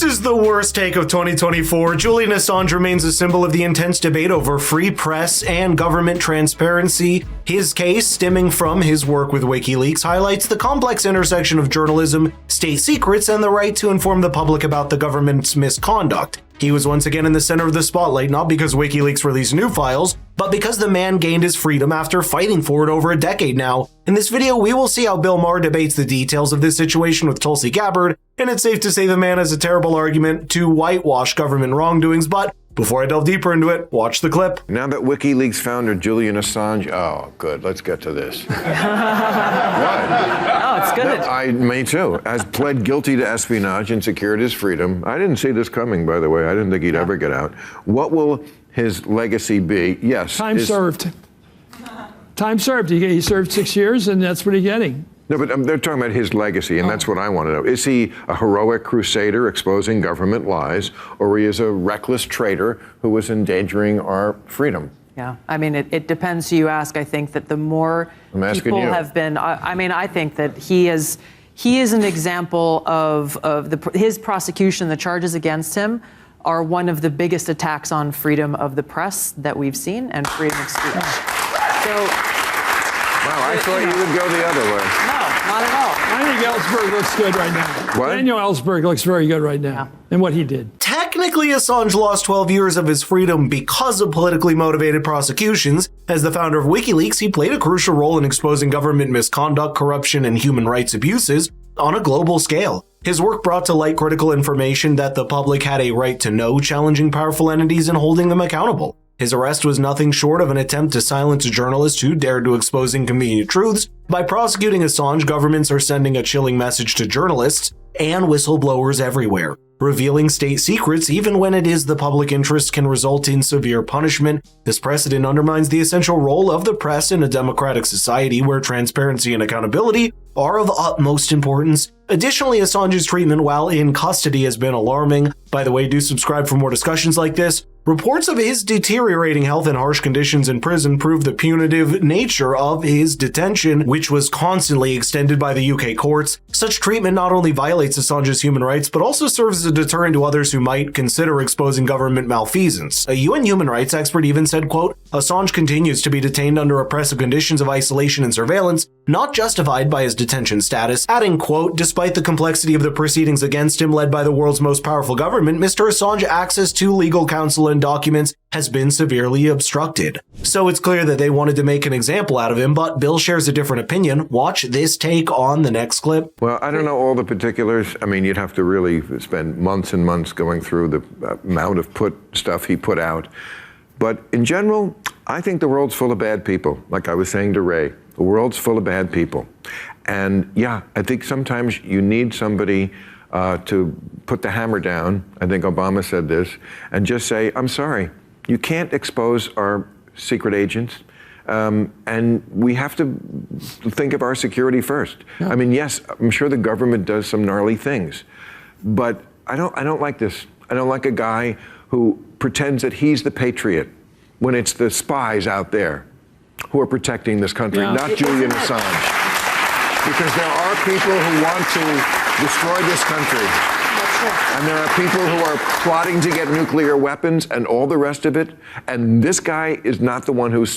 This is the worst take of 2024. Julian Assange remains a symbol of the intense debate over free press and government transparency. His case, stemming from his work with Wikileaks, highlights the complex intersection of journalism, state secrets, and the right to inform the public about the government's misconduct. He was once again in the center of the spotlight, not because WikiLeaks released new files, but because the man gained his freedom after fighting for it over a decade now. In this video, we will see how Bill Maher debates the details of this situation with Tulsi Gabbard, and it's safe to say the man has a terrible argument to whitewash government wrongdoings, but before I delve deeper into it, watch the clip. Now that WikiLeaks founder Julian Assange, oh, good, let's get to this. What? Oh, it's good. Me too, has pled guilty to espionage and secured his freedom. I didn't see this coming, by the way. I didn't think he'd ever get out. What will his legacy be? Yes. Time served. Time served. He served 6 years, and that's what he's getting. No, but they're talking about his legacy, and that's what I want to know. Is he a heroic crusader exposing government lies, or he is a reckless traitor who was endangering our freedom? Yeah, I mean, it depends who you ask. I think that the more people have been, I think that he is an example of his prosecution. The charges against him are one of the biggest attacks on freedom of the press that we've seen and freedom of speech. So. Wow, I thought you would go the other way. No, not at all. I think Ellsberg looks good right now. What? Daniel Ellsberg looks very good right now, and what he did. Technically, Assange lost 12 years of his freedom because of politically motivated prosecutions. As the founder of WikiLeaks, he played a crucial role in exposing government misconduct, corruption, and human rights abuses on a global scale. His work brought to light critical information that the public had a right to know, challenging powerful entities and holding them accountable. His arrest was nothing short of an attempt to silence a journalist who dared to expose inconvenient truths. By prosecuting Assange, governments are sending a chilling message to journalists and whistleblowers everywhere. Revealing state secrets, even when it is the public interest, can result in severe punishment. This precedent undermines the essential role of the press in a democratic society where transparency and accountability are of utmost importance. Additionally, Assange's treatment while in custody has been alarming. By the way, do subscribe for more discussions like this. Reports of his deteriorating health and harsh conditions in prison prove the punitive nature of his detention, which was constantly extended by the UK courts. Such treatment not only violates Assange's human rights, but also serves as a deterrent to others who might consider exposing government malfeasance. A UN human rights expert even said, quote, Assange continues to be detained under oppressive conditions of isolation and surveillance, not justified by his detention status, adding, quote, despite the complexity of the proceedings against him led by the world's most powerful government, Mr. Assange's access to legal counsel and documents has been severely obstructed. So it's clear that they wanted to make an example out of him, but Bill shares a different opinion. Watch this take on the next clip. Well, I don't know all the particulars. I mean, you'd have to really spend months and months going through the amount of stuff he put out. But in general, I think the world's full of bad people. Like I was saying to Ray, the world's full of bad people. And yeah, I think sometimes you need somebody to put the hammer down, I think Obama said this, and just say, I'm sorry, you can't expose our secret agents, and we have to think of our security first. Yeah. I mean, yes, I'm sure the government does some gnarly things, but I don't like this. I don't like a guy who pretends that he's the patriot when it's the spies out there who are protecting this country, not Julian Assange. Because there are people who want to destroy this country. And there are people who are plotting to get nuclear weapons and all the rest of it. And this guy is not the one who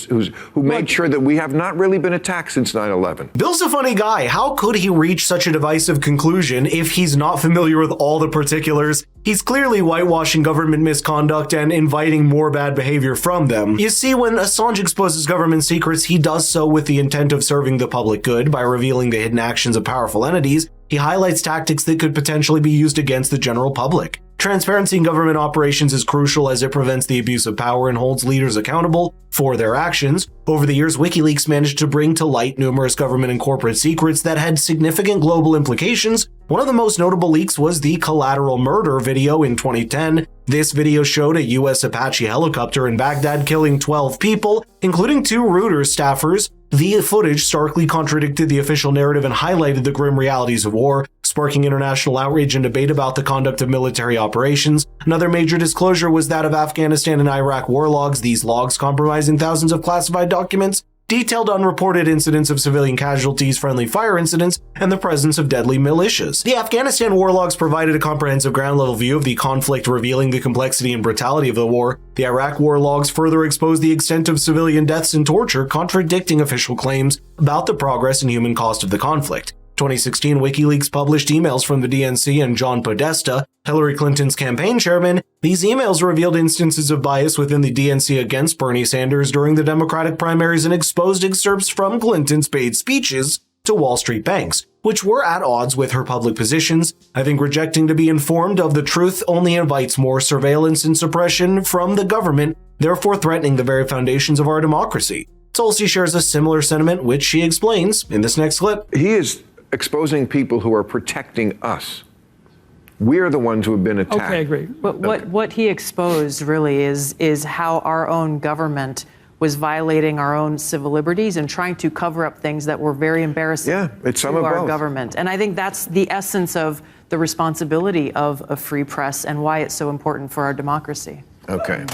made sure that we have not really been attacked since 9/11. Bill's a funny guy. How could he reach such a divisive conclusion if he's not familiar with all the particulars? He's clearly whitewashing government misconduct and inviting more bad behavior from them. You see, when Assange exposes government secrets, he does so with the intent of serving the public good by revealing the hidden actions of powerful entities. He highlights tactics that could potentially be used against the general public. Transparency in government operations is crucial as it prevents the abuse of power and holds leaders accountable for their actions. Over the years, WikiLeaks managed to bring to light numerous government and corporate secrets that had significant global implications. One of the most notable leaks was the collateral murder video in 2010. This video showed a U.S. Apache helicopter in Baghdad killing 12 people, including 2 Reuters staffers. The footage starkly contradicted the official narrative and highlighted the grim realities of war, sparking international outrage and debate about the conduct of military operations. Another major disclosure was that of Afghanistan and Iraq war logs, these logs compromising thousands of classified documents detailed unreported incidents of civilian casualties, friendly fire incidents, and the presence of deadly militias. The Afghanistan war logs provided a comprehensive ground-level view of the conflict, revealing the complexity and brutality of the war. The Iraq war logs further exposed the extent of civilian deaths and torture, contradicting official claims about the progress and human cost of the conflict. 2016 Wikileaks published emails from the DNC and John Podesta, Hillary Clinton's campaign chairman. These emails revealed instances of bias within the DNC against Bernie Sanders during the Democratic primaries and exposed excerpts from Clinton's paid speeches to Wall Street banks, which were at odds with her public positions. I think rejecting to be informed of the truth only invites more surveillance and suppression from the government, therefore threatening the very foundations of our democracy. Tulsi shares a similar sentiment, which she explains in this next clip. He is exposing people who are protecting us. We're the ones who have been attacked. Okay, I agree. But what he exposed really is how our own government was violating our own civil liberties and trying to cover up things that were very embarrassing to our government. And I think that's the essence of the responsibility of a free press and why it's so important for our democracy. Okay.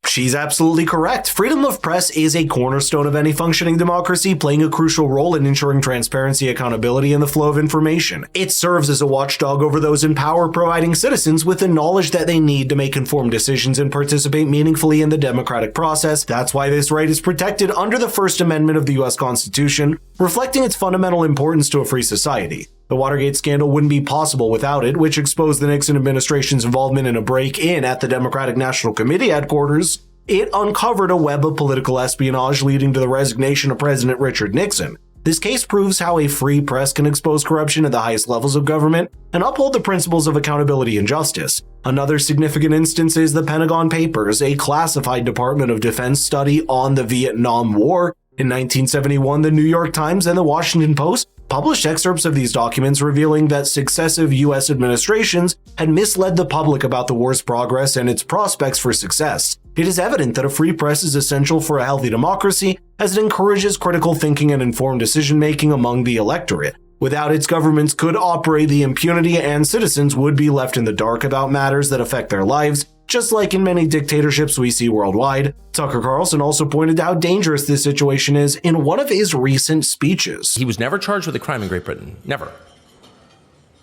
She's absolutely correct. Freedom of press is a cornerstone of any functioning democracy, playing a crucial role in ensuring transparency, accountability, and the flow of information. It serves as a watchdog over those in power, providing citizens with the knowledge that they need to make informed decisions and participate meaningfully in the democratic process. That's why this right is protected under the First Amendment of the U.S. Constitution, reflecting its fundamental importance to a free society. The Watergate scandal wouldn't be possible without it, which exposed the Nixon administration's involvement in a break-in at the Democratic National Committee headquarters. It uncovered a web of political espionage leading to the resignation of President Richard Nixon. This case proves how a free press can expose corruption at the highest levels of government and uphold the principles of accountability and justice. Another significant instance is the Pentagon Papers, a classified Department of Defense study on the Vietnam War. In 1971, the New York Times and the Washington Post published excerpts of these documents revealing that successive U.S. administrations had misled the public about the war's progress and its prospects for success. It is evident that a free press is essential for a healthy democracy, as it encourages critical thinking and informed decision-making among the electorate. Without it, governments could operate the impunity and citizens would be left in the dark about matters that affect their lives, just like in many dictatorships we see worldwide. Tucker Carlson also pointed out how dangerous this situation is in one of his recent speeches. He was never charged with a crime in Great Britain. Never.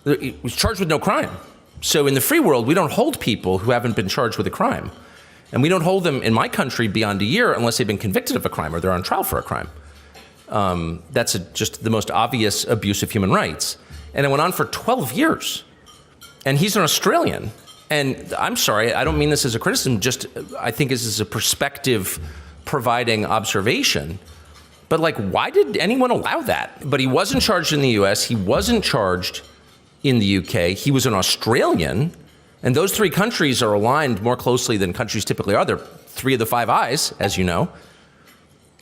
He was charged with no crime. So in the free world, we don't hold people who haven't been charged with a crime. And we don't hold them in my country beyond a year unless they've been convicted of a crime or they're on trial for a crime. That's just the most obvious abuse of human rights. And it went on for 12 years. And he's an Australian. And I'm sorry, I don't mean this as a criticism, just I think this is a perspective providing observation. But like, why did anyone allow that? But he wasn't charged in the US, he wasn't charged in the UK, he was an Australian. And those three countries are aligned more closely than countries typically are. They're three of the Five Eyes, as you know.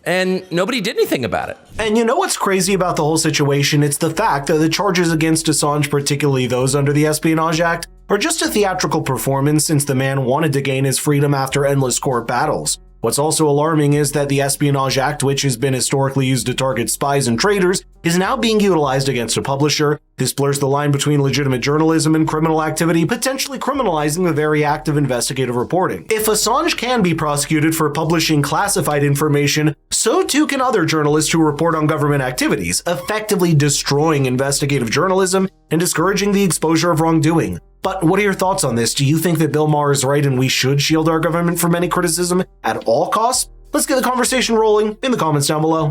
And nobody did anything about it. And you know what's crazy about the whole situation? It's the fact that the charges against Assange, particularly those under the Espionage Act, are just a theatrical performance since the man wanted to gain his freedom after endless court battles. What's also alarming is that the Espionage Act, which has been historically used to target spies and traitors, is now being utilized against a publisher. This blurs the line between legitimate journalism and criminal activity, potentially criminalizing the very act of investigative reporting. If Assange can be prosecuted for publishing classified information, so too can other journalists who report on government activities, effectively destroying investigative journalism and discouraging the exposure of wrongdoing. But what are your thoughts on this? Do you think that Bill Maher is right and we should shield our government from any criticism at all costs? Let's get the conversation rolling in the comments down below.